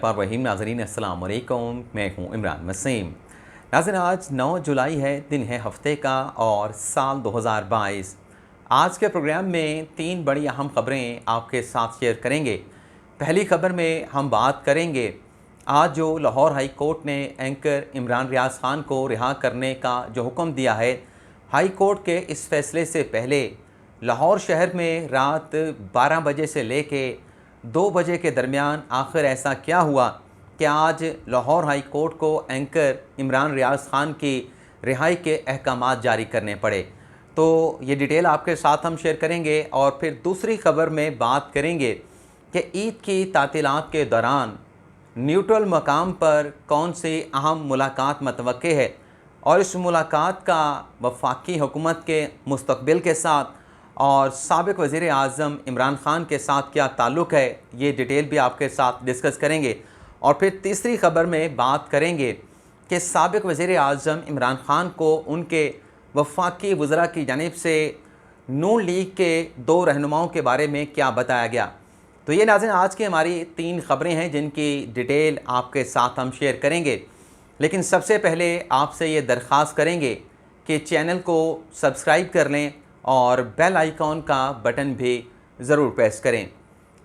रहीम नाज़रीन अस्सलाम वालेकुम, मैं हूँ इमरान वसीम। नाज़रीन, आज 9 जुलाई है, दिन है हफ्ते का और साल 2022। आज के प्रोग्राम में 3 बड़ी अहम खबरें आपके साथ शेयर करेंगे। पहली खबर में हम बात करेंगे आज जो लाहौर हाई कोर्ट ने एंकर इमरान रियाज ख़ान को रिहा करने का जो हुक्म दिया है। हाई कोर्ट के इस फैसले से पहले लाहौर शहर में रात 12 बजे से लेके 2 बजे के दरमियान आखिर ऐसा क्या हुआ कि आज लाहौर हाई कोर्ट को एंकर इमरान रियाज ख़ान की रिहाई के अहकामात जारी करने पड़े। तो ये डिटेल आपके साथ हम शेयर करेंगे और फिर दूसरी खबर में बात करेंगे कि ईद की तातीलात के दौरान न्यूट्रल मकाम पर कौन सी अहम मुलाकात मतवक्के है और इस मुलाकात का वफाकी हुकूमत के मुस्तकबिल के साथ और साबिक वज़ीर आज़म इमरान ख़ान के साथ क्या ताल्लुक़ है, ये डिटेल भी आपके साथ डिस्कस करेंगे। और फिर तीसरी खबर में बात करेंगे कि साबिक वज़ीर आज़म इमरान ख़ान को उनके वफाकी वज़रा की जानिब से नून लीग के 2 रहनुमाओं के बारे में क्या बताया गया। तो ये नाज़रीन आज की हमारी 3 खबरें हैं जिनकी डिटेल आपके साथ हम शेयर करेंगे। लेकिन सबसे पहले आपसे ये दरख्वास्त करेंगे कि चैनल को सब्सक्राइब कर लें और बेल आइकॉन का बटन भी ज़रूर प्रेस करें।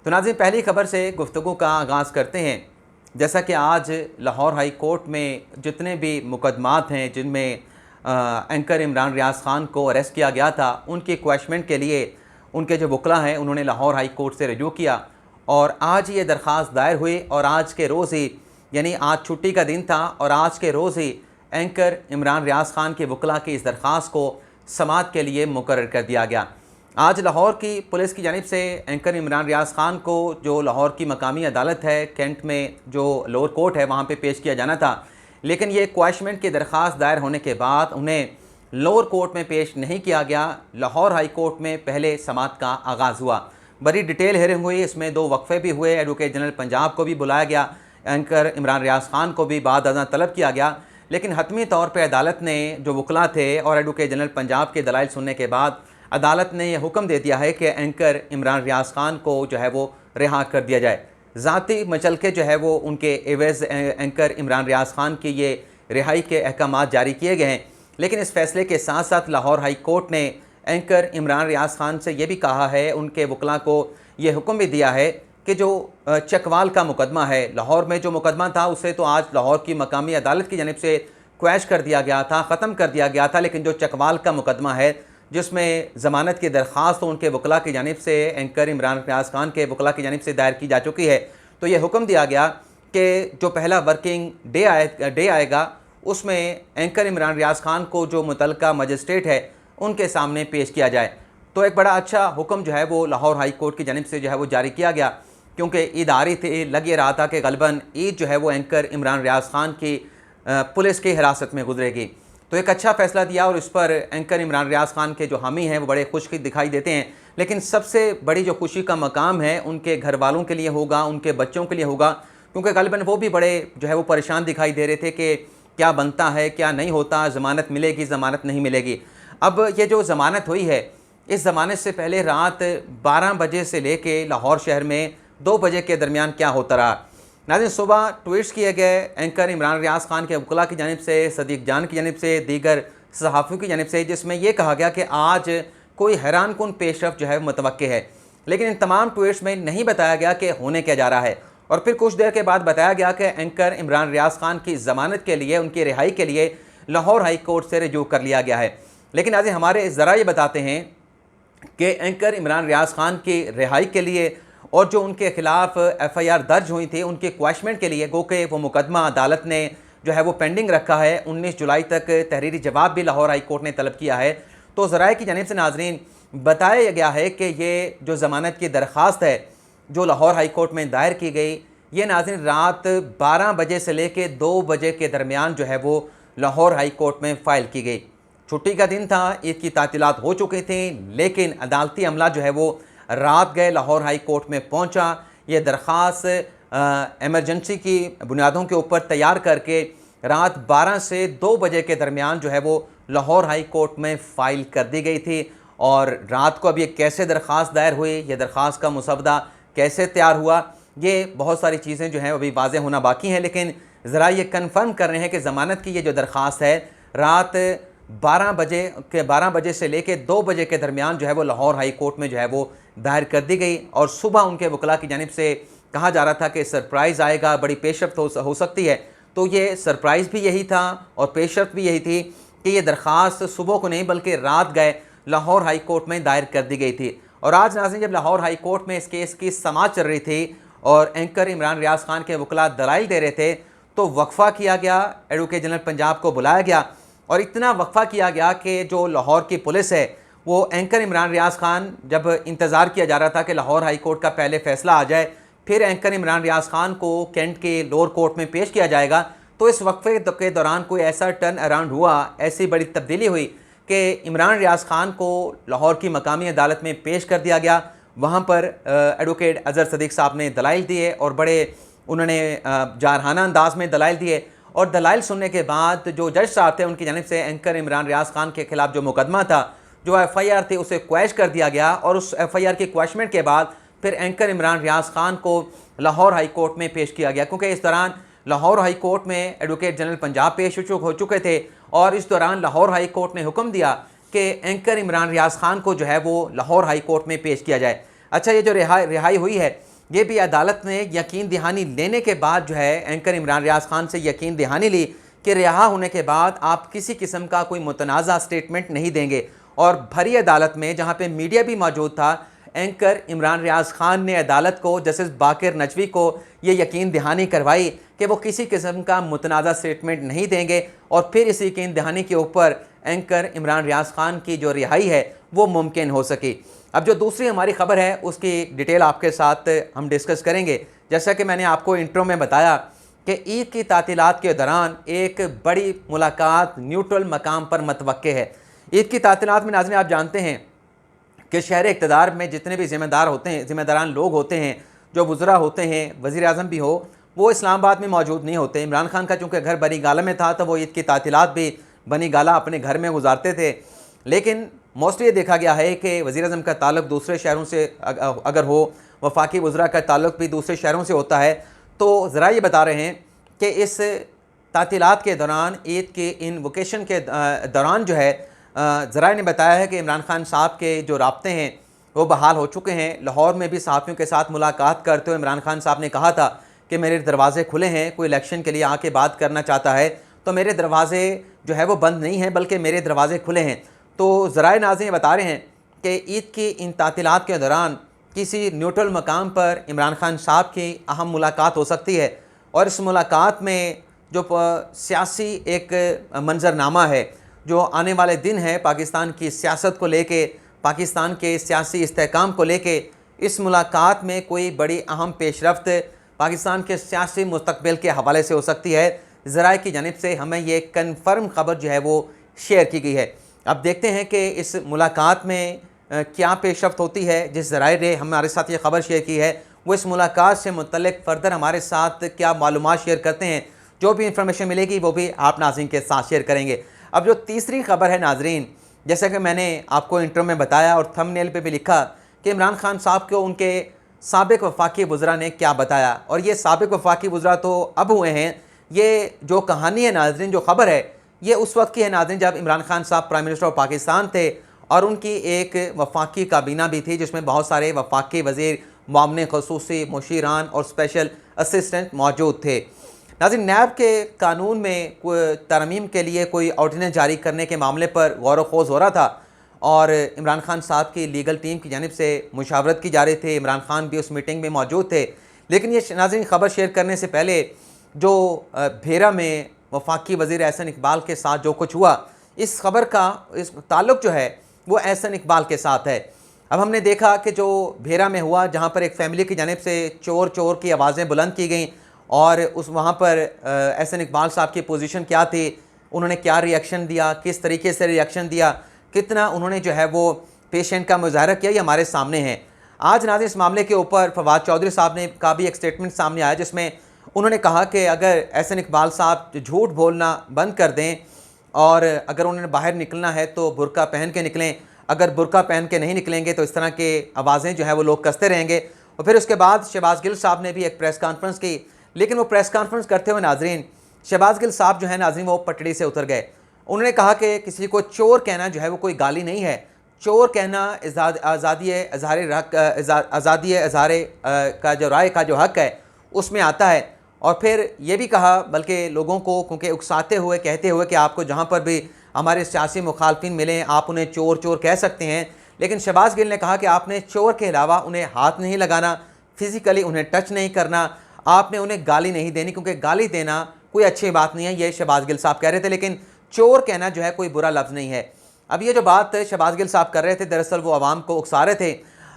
तो नाज़रीन, पहली खबर से गुफ्तगू का आगाज़ करते हैं। जैसा कि आज लाहौर हाई कोर्ट में जितने भी मुकदमात हैं जिनमें एंकर इमरान रियाज ख़ान को अरेस्ट किया गया था, उनकी क्वैशमेंट के लिए उनके जो वकला हैं उन्होंने लाहौर हाई कोर्ट से रजू किया और आज ये दरख्वास्त दायर हुई और आज के रोज़ ही, यानी आज छुट्टी का दिन था और आज के रोज़ ही एंकर इमरान रियाज ख़ान के वकला की इस दरख्वास्त को समाअत के लिए मुकर्रर कर दिया गया। आज लाहौर की पुलिस की जानिब से एंकर इमरान रियाज ख़ान को जो लाहौर की मकामी अदालत है कैंट में जो लोअर कोर्ट है वहाँ पे पेश किया जाना था, लेकिन ये क्वैशमेंट की दरख्वास्त दायर होने के बाद उन्हें लोअर कोर्ट में पेश नहीं किया गया। लाहौर हाई कोर्ट में पहले समाअत का आगाज़ हुआ। बड़ी डिटेल हेयरिंग हुई, इसमें 2 वक्फे भी हुए। एडवोकेट जनरल पंजाब को भी बुलाया गया, एंकर इमरान रियाज ख़ान को भी बाद अज़ां तलब किया गया। लेकिन हतमी तौर पर अदालत ने जो वकला थे और एडवोकेट जनरल पंजाब के दलाइल सुनने के बाद अदालत ने यह हुक्म दे दिया है कि एंकर इमरान रियाज ख़ान को जो है वो रिहा कर दिया जाए। ज़ाती मचल के जो है वो उनके एवज़ एंकर इमरान रियाज ख़ान की ये रिहाई के अहकामात जारी किए गए हैं। लेकिन इस फैसले के साथ साथ लाहौर हाई कोर्ट ने एंकर इमरान रियाज ख़ान से ये भी कहा है, उनके वकला को ये हुक्म भी दिया है कि जो चकवाल का मुकदमा है, लाहौर में जो मुकदमा था उसे तो आज लाहौर की मकामी अदालत की जानिब से क्वैश कर दिया गया था, ख़त्म कर दिया गया था। लेकिन जो चकवाल का मुकदमा है जिसमें ज़मानत की दरख्वास्त तो उनके वकला की जानिब से एंकर इमरान रियाज ख़ान के वकला की जानिब से दायर की जा चुकी है, तो ये हुक्म दिया गया कि जो पहला वर्किंग डे आएगा उसमें एंकर इमरान रियाज ख़ान को जो मुतल्लिका मजिस्ट्रेट है उनके सामने पेश किया जाए। तो एक बड़ा अच्छा हुक्म जो है वो लाहौर हाई कोर्ट की जानिब से जो है वो जारी किया गया, क्योंकि ईद आ रही थी। लग ये रहा था कि ग़लबन ईद जो है वो एंकर इमरान रियाज ख़ान की पुलिस की हिरासत में गुजरेगी। तो एक अच्छा फ़ैसला दिया और इस पर एंकर इमरान रियाज ख़ान के जो हामी हैं वो बड़े खुश दिखाई देते हैं। लेकिन सबसे बड़ी जो खुशी का मकाम है उनके घर वालों के लिए होगा, उनके बच्चों के लिए होगा, क्योंकि ग़लबन वो भी बड़े जो है वो परेशान दिखाई दे रहे थे कि क्या बनता है, क्या नहीं होता, ज़मानत मिलेगी, ज़मानत नहीं मिलेगी। अब ये जो ज़मानत हुई है, इस ज़मानत से पहले रात 12 बजे से लेके लाहौर शहर में 2 बजे के दरमियान क्या होता रहा। नाज़रीन, सुबह ट्वीट्स किए गए एंकर इमरान रियाज ख़ान के वकला की जानिब से, सदीक जान की जानिब से, दीगर सहाफ़ियों की जानिब से, जिसमें यह कहा गया कि आज कोई हैरान कुन पेशरफ जो है मुतवक्के है। लेकिन इन तमाम ट्वीट्स में नहीं बताया गया कि होने क्या जा रहा है। और फिर कुछ देर के बाद बताया गया कि एंकर इमरान रियाज ख़ान की ज़मानत के लिए, उनकी रिहाई के लिए लाहौर हाई कोर्ट से रजू कर लिया गया है। लेकिन नाज़रीन, हमारे ज़रा ये बताते हैं कि एंकर इमरान रियाज ख़ान की रिहाई के लिए और जो उनके ख़िलाफ़ FIR दर्ज हुई थी उनके क्वैशमेंट के लिए, गो के वो मुकदमा अदालत ने जो है वो पेंडिंग रखा है। 19 जुलाई तक तहरीरी जवाब भी लाहौर हाई कोर्ट ने तलब किया है। तो ज़राए की जानिब से नाज़रीन बताया गया है कि ये जो ज़मानत की दरख्वास्त है जो लाहौर हाई कोर्ट में दायर की गई, ये नाज़रीन रात 12 बजे से लेके 2 बजे के दरमियान जो है वो लाहौर हाई कोर्ट में फ़ाइल की गई। छुट्टी का दिन था, ईद की तातीलात हो चुकी थी, लेकिन अदालती अमला जो है वो रात गए लाहौर हाई कोर्ट में पहुंचा। ये दरख्वास्त एमरजेंसी की बुनियादों के ऊपर तैयार करके रात 12 से 2 बजे के दरमियान जो है वो लाहौर हाई कोर्ट में फ़ाइल कर दी गई थी। और रात को अब ये कैसे दरख्वास्त दायर हुई, ये दरख्वास्त का मुसवदा कैसे तैयार हुआ, ये बहुत सारी चीज़ें जो हैं अभी वाज़ेह होना बाकी हैं, लेकिन ज़रा ये कन्फर्म कर रहे हैं कि ज़मानत की ये जो दरख्वास्त है रात 12 बजे से लेकर 2 बजे के दरमियान जो है वो लाहौर हाई कोर्ट में जो है वो दायर कर दी गई और सुबह उनके वकला की जानिब से कहा जा रहा था कि सरप्राइज़ आएगा, बड़ी पेशरफ्त हो सकती है। तो ये सरप्राइज़ भी यही था और पेशरफ्त भी यही थी कि ये दरख्वास्त सुबह को नहीं बल्कि रात गए लाहौर हाई कोर्ट में दायर कर दी गई थी। और आज नाज़रीन जब लाहौर हाई कोर्ट में इस केस की समाअत चल रही थी और एंकर इमरान रियाज खान के वकला दलाइल दे रहे थे, तो वक्फ़ा किया गया, एडवोकेट जनरल पंजाब को बुलाया गया और इतना वक्फ़ा किया गया कि जो लाहौर की पुलिस है वो एंकर इमरान रियाज खान, जब इंतज़ार किया जा रहा था कि लाहौर हाई कोर्ट का पहले फ़ैसला आ जाए फिर एंकर इमरान रियाज खान को कैंट के लोअर कोर्ट में पेश किया जाएगा, तो इस वक्फे के दौरान कोई ऐसा टर्न अराउंड हुआ, ऐसी बड़ी तब्दीली हुई कि इमरान रियाज खान को लाहौर की मकामी अदालत में पेश कर दिया गया। वहाँ पर एडवोकेट अज़हर सदीक़ साहब ने दलाइल दिए और बड़े उन्होंने जारहाना अंदाज में दलाइल दिए और दलाइल सुनने के बाद जो जज साहब थे उनकी जानिब से एंकर इमरान रियाज खान के खिलाफ जो मुकदमा था, जो FIR थी, उसे क्वैश कर दिया गया और उस FIR की क्वैशमेंट के बाद फिर एंकर इमरान रियाज खान को लाहौर हाई कोर्ट में पेश किया गया, क्योंकि इस दौरान लाहौर हाई कोर्ट में एडवोकेट जनरल पंजाब पेश हो चुके थे और इस दौरान लाहौर हाई कोर्ट ने हुक्म दिया कि एंकर इमरान रियाज खान को जो है वो लाहौर हाई कोर्ट में पेश किया जाए। अच्छा, ये जो रिहाई हुई है ये भी अदालत ने यकीन दहानी लेने के बाद जो है एंकर इमरान रियाज खान से यकीन दहानी ली कि रिहा होने के बाद आप किसी किस्म का कोई मुतनाज़ा स्टेटमेंट नहीं देंगे। और भरी अदालत में जहाँ पे मीडिया भी मौजूद था, एंकर इमरान रियाज खान ने अदालत को, जस्टिस बाकिर नजवी को ये यकीन दहानी करवाई कि वो किसी किस्म का मुतनाज़ा स्टेटमेंट नहीं देंगे और फिर इस यकीन दहानी के ऊपर एंकर इमरान रियाज खान की जो रिहाई है वो मुमकिन हो सकी। अब जो दूसरी हमारी ख़बर है उसकी डिटेल आपके साथ हम डिस्कस करेंगे। जैसा कि मैंने आपको इंट्रो में बताया कि ईद की तातीलात के दौरान एक बड़ी मुलाकात न्यूट्रल मकाम पर मतवक्के है। ईद की तातीलात में नाज़रीन आप जानते हैं कि शहर इक़्तिदार में जितने भी ज़िम्मेदारान लोग होते हैं, जो वज़रा होते हैं, वज़ीर आज़म भी हो, वो इस्लामाबाद में मौजूद नहीं होते। इमरान खान का चूँकि घर बनी गाला में था तो वो ईद की तातीलात भी बनी गाला अपने घर में गुजारते थे। लेकिन मोस्टली ये देखा गया है कि वज़ीर आज़म का ताल्लुक़ दूसरे शहरों से अगर हो, वफाकी वज़रा का ताल्लुक़ भी दूसरे शहरों से होता है। तो ज़रा ये बता रहे हैं कि इस तातीलात के दौरान, ईद के इन वोकेशन के दौरान जो है, ज़रा ने बताया है कि इमरान खान साहब के जो राब्ते हैं वो बहाल हो चुके हैं। लाहौर में भी सहाफ़ियों के साथ मुलाकात करते हुए इमरान खान साहब ने कहा था कि मेरे दरवाज़े खुले हैं, कोई इलेक्शन के लिए आके बात करना चाहता है तो मेरे दरवाज़े जो है वो बंद नहीं हैं बल्कि मेरे दरवाज़े खुले हैं। तो ज़राए नाज़रीन बता रहे हैं कि ईद की इन तातीलात के दौरान किसी न्यूट्रल मकाम पर इमरान खान साहब की अहम मुलाकात हो सकती है और इस मुलाकात में जो सियासी एक मंजरनामा है, जो आने वाले दिन है पाकिस्तान की सियासत को लेके, पाकिस्तान के सियासी इस्तेहकाम को लेके, इस मुलाकात में कोई बड़ी अहम पेशरफ्त पाकिस्तान के सियासी मुस्तकबिल के हवाले से हो सकती है। ज़राए की जानिब से हमें ये कन्फर्म ख़बर जो है वो शेयर की गई है। अब देखते हैं कि इस मुलाकात में क्या पेशरफ्त होती है। जिस ज़राए ने हमारे साथ ये ख़बर शेयर की है वो इस मुलाकात से मुतल्लिक़ फ़र्दर हमारे साथ क्या मालूमात शेयर करते हैं। जो भी इंफॉर्मेशन मिलेगी वो भी आप नाज़रीन के साथ शेयर करेंगे। अब जो तीसरी ख़बर है नाज़रीन, जैसा कि मैंने आपको इंट्रो में बताया और थंबनेल पे भी लिखा कि इमरान खान साहब को उनके साबिक़ वफाकी वज़रा ने क्या बताया, और ये साबिक़ वफाकी वज़रा तो अब हुए हैं। ये जो कहानी है नाज़रीन, जो ख़बर है, ये उस वक्त की है नाज़रीन जब इमरान खान साहब प्राइम मिनिस्टर ऑफ पाकिस्तान थे और उनकी एक वफाकी काबीना भी थी जिसमें बहुत सारे वफाकी वज़ीर, मामले ख़ुसूसी, मुशीरान और स्पेशल असिस्टेंट मौजूद थे। नाज़रीन, नैब के कानून में तरमीम के लिए कोई ऑर्डिनेंस जारी करने के मामले पर गौर व खोज हो रहा था और इमरान खान साहब की लीगल टीम की जानिब से मुशावरत की जा रही थी। इमरान खान भी उस मीटिंग में मौजूद थे। लेकिन ये नाज़रीन ख़बर शेयर करने से पहले जो भेरा में वफाकी वज़ीर एहसन इकबाल के साथ जो कुछ हुआ, इस ख़बर का इस ताल्लुक़ जो है वो एहसन इकबाल के साथ है। अब हमने देखा कि जो भेरा में हुआ, जहाँ पर एक फ़ैमिली की जानिब से चोर चोर की आवाज़ें बुलंद की गई और उस वहाँ पर एहसन इकबाल साहब की पोजीशन क्या थी, उन्होंने क्या रिएक्शन दिया, किस तरीके से रिएक्शन दिया, कितना उन्होंने जो है वो पेशेंट का मुजाहरा किया, ये हमारे सामने है। आज नाज़रीन इस मामले के ऊपर फवाद चौधरी साहब ने का भी एक स्टेटमेंट सामने आया जिसमें उन्होंने कहा कि अगर एहसन इकबाल साहब झूठ बोलना बंद कर दें और अगर उन्होंने बाहर निकलना है तो बुर्का पहन के निकलें, अगर बुर्का पहन के नहीं निकलेंगे तो इस तरह के आवाज़ें जो है वो लोग कसते रहेंगे और फिर उसके बाद शहबाज गिल साहब ने भी एक प्रेस कॉन्फ्रेंस की, लेकिन वो प्रेस कॉन्फ्रेंस करते हुए नाजरीन, शहबाज गिल साहब जो है नाजरीन वो पटड़ी से उतर गए। उन्होंने कहा कि किसी को चोर कहना जो है वो कोई गाली नहीं है, चोर कहना आज़ादी इजहार का जो राय का जो हक़ है उसमें आता है। और फिर ये भी कहा, बल्कि लोगों को क्योंकि उकसाते हुए कहते हुए कि आपको जहाँ पर भी हमारे सियासी मुखालफिन मिलें आप उन्हें चोर चोर कह सकते हैं, लेकिन शहबाज गिल ने कहा कि आपने चोर के अलावा उन्हें हाथ नहीं लगाना, फिज़िकली उन्हें टच नहीं करना, आपने उन्हें गाली नहीं देनी, क्योंकि गाली देना कोई अच्छी बात नहीं है, ये शहबाज गिल साहब कह रहे थे। लेकिन चोर कहना जो है कोई बुरा लफ्ज़ नहीं है। अब ये जो बात शहबाज गिल साहब कर रहे थे, दरअसल वो आवाम को उकसा रहे थे।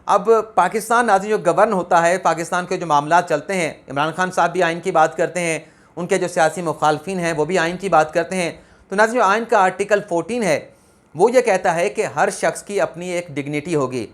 अब पाकिस्तान नाज़रीन जो गवर्न होता है, पाकिस्तान के जो मामला चलते हैं, इमरान खान साहब भी आइन की बात करते हैं, उनके जो सियासी मुखालफिन हैं वो भी आइन की बात करते हैं। तो नाज़रीन जो आइन का आर्टिकल 14 है वो ये कहता है कि हर शख्स की अपनी एक डिग्निटी होगी,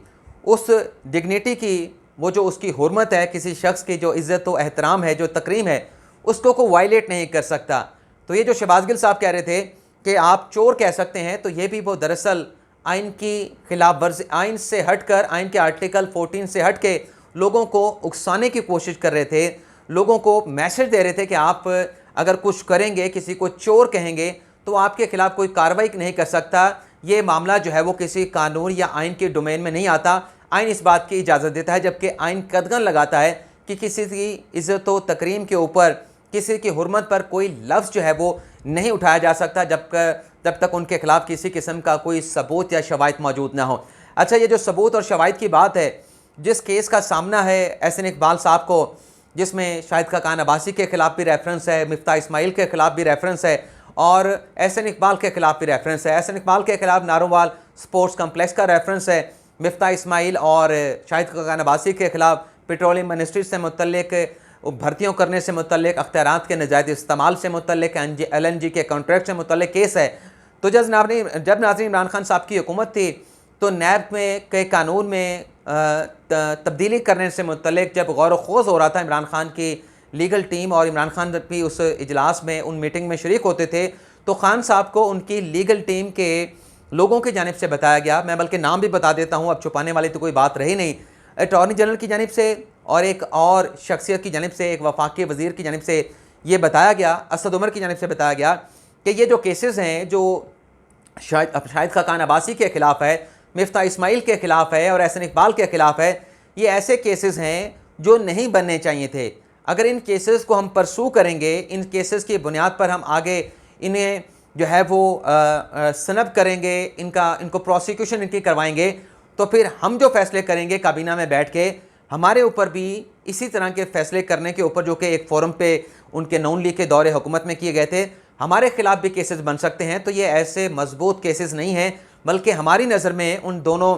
उस डिग्निटी की वो जो उसकी हुर्मत है, किसी शख्स की जो इज़्ज़त व एहतराम है, जो तकरीम है, उसको को वायलेट नहीं कर सकता। तो ये जो शहबाज गिल साहब कह रहे थे कि आप चोर कह सकते हैं, तो ये भी वो दरअसल आइन की खिलाफ वर्जी, आइन से हटकर, आइन के आर्टिकल 14 से हट के लोगों को उकसाने की कोशिश कर रहे थे, लोगों को मैसेज दे रहे थे कि आप अगर कुछ करेंगे, किसी को चोर कहेंगे तो आपके खिलाफ कोई कार्रवाई नहीं कर सकता। ये मामला जो है वो किसी कानून या आइन के डोमेन में नहीं आता। आइन इस बात की इजाज़त देता है, जबकि आइन कदगन लगाता है कि किसी की इज़्ज़त व तकरीम के ऊपर, किसी की हुर्मत पर कोई लफ्ज़ जो है वो नहीं उठाया जा सकता जब तक उनके खिलाफ किसी किस्म का कोई सबूत या शवाहिद मौजूद ना हो। अच्छा, ये जो सबूत और शवाहिद की बात है, जिस केस का सामना है एहसन इकबाल साहब को, जिसमें शाहिद खाकान अब्बासी के खिलाफ भी रेफरेंस है, मिफ्ता इस्माइल के खिलाफ भी रेफरेंस है और एहसन इकबाल के खिलाफ भी रेफरेंस है। एहसन इकबाल के खिलाफ नारोवाल स्पोर्ट्स कम्प्लेक्स का रेफरेंस है, मिफ्ता इस्माइल और शाहिद खाकान अब्बासी के खिलाफ पेट्रोलियम मिनिस्ट्री से मुतल्लिक भर्तियों करने से मुतल्लिक, अख्तियारात के नाजायज़ इस्तेमाल से मुतल्लिक, LNG के कॉन्ट्रैक्ट से मुतल्लिक केस है। तो जब नाज़रीन इमरान खान साहब की हुकूमत थी तो नैब में के कानून में तब्दीली करने से मुतल्लिक जब गौर व खोज हो रहा था, इमरान खान की लीगल टीम और इमरान खान भी उस इजलास में, उन मीटिंग में शरीक होते थे, तो खान साहब को उनकी लीगल टीम के लोगों की जानिब से बताया गया, मैं बल्कि नाम भी बता देता हूँ, अब छुपाने वाली तो कोई बात रही नहीं, अटॉर्नी जनरल की जानिब से और एक और शख्सियत की जानिब से, एक वफाकी वज़ीर की जानिब से ये बताया गया, असद उमर की जानिब से बताया गया कि ये जो केसेस हैं जो शाहिद खाकान अब्बासी के ख़िलाफ़ है, मिफ्ता इस्माइल के ख़िलाफ़ है और एहसन इकबाल के ख़िलाफ़ है, ये ऐसे केसेस हैं जो नहीं बनने चाहिए थे। अगर इन केसेस को हम परसू करेंगे, इन केसेस की बुनियाद पर हम आगे इन्हें जो है वो सनब करेंगे, इनको प्रोसिक्यूशन इनकी करवाएंगे, तो फिर हम जो फ़ैसले करेंगे काबीना में बैठ के, हमारे ऊपर भी इसी तरह के फ़ैसले करने के ऊपर, जो कि एक फोरम पे उनके नून लीग के दौरे हुकूमत में किए गए थे, हमारे ख़िलाफ़ भी केसेस बन सकते हैं। तो ये ऐसे मजबूत केसेस नहीं हैं, बल्कि हमारी नज़र में उन दोनों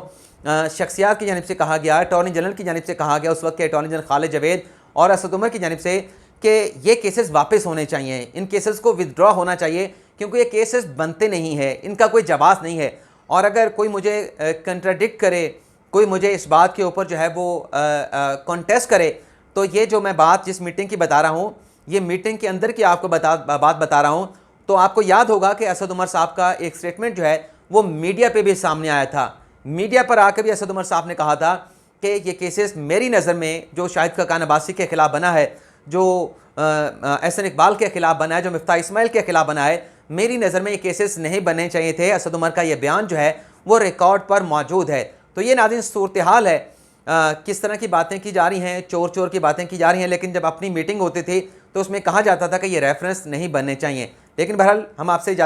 शख्सियात की जानिब से कहा गया, अटॉर्नी जनरल की जानिब से कहा गया, उस वक्त के अटॉर्नी जनरल खालिद जवेद और असद उमर की जानिब से, कि ये केसेस वापस होने चाहिए, इन केसेस को विदड्रॉ होना चाहिए, क्योंकि ये केसेस बनते नहीं हैं, इनका कोई जवाब नहीं है। और अगर कोई मुझे कंट्राडिक्ट करे, कोई मुझे इस बात के ऊपर जो है वो कॉन्टेस्ट करे, तो ये जो मैं बात जिस मीटिंग की बता रहा हूँ, ये मीटिंग के अंदर की आपको बात बता रहा हूँ, तो आपको याद होगा कि असद उमर साहब का एक स्टेटमेंट जो है वो मीडिया पे भी सामने आया था। मीडिया पर आकर भी असद उमर साहब ने कहा था कि ये केसेस मेरी नज़र में जो शाहिद खाकान अब्बासी के ख़िलाफ़ बना है, जो एहसन इकबाल के ख़िलाफ़ बना है, जो मिफ्ता इस्माइल के ख़िलाफ़ बना है, मेरी नज़र में ये केसेस नहीं बनने चाहिए थे। असद उमर का ये बयान जो है वो रिकॉर्ड पर मौजूद है। तो ये नाज़रीन सूरत हाल है, किस तरह की बातें की जा रही हैं, चोर चोर की बातें की जा रही हैं, लेकिन जब अपनी मीटिंग होती थी तो उसमें कहा जाता था कि ये रेफरेंस नहीं बनने चाहिए। लेकिन बहरहाल हम आपसे